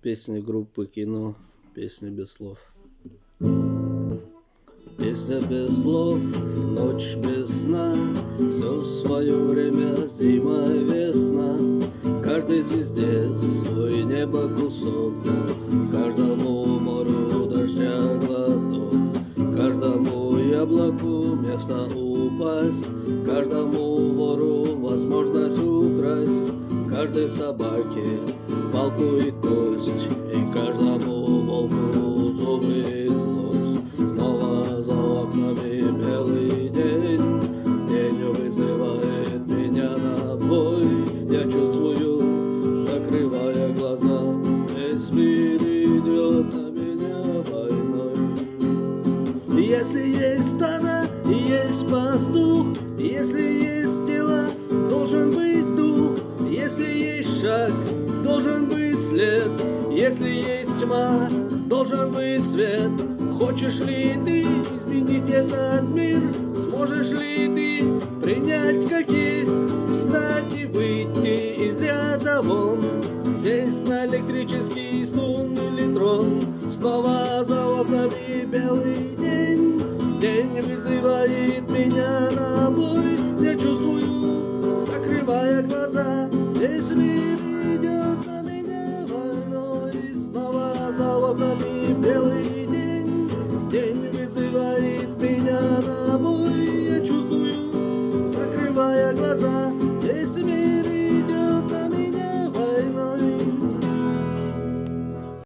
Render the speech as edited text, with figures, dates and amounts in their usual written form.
Песня группы Кино, песня без слов. Песня без слов, ночь без сна, все свое время, зима, весна. Каждой звезде свой небо кусок, каждому морю дождя глоток, каждому яблоку место упасть, каждому вору возможность украсть, каждой собаке палку и кость, и каждому волку зубы и злость. Снова за окнами белый день, день вызывает меня на бой. Я чувствую, закрывая глаза, весь мир идет на меня войной. Если есть стадо и есть пастух, если есть тело, должен быть дух. Если есть шаг, должен быть след. Если есть тьма, должен быть свет. Хочешь ли ты изменить этот мир? Сможешь ли ты принять как есть? Встать и выйти из ряда вон, сесть на электрический стул или трон. Снова за окнами белый день, день вызывает меня на бой. Я чувствую, закрывая глаза, весь мир идет на меня войной. Снова за окнами белый день, день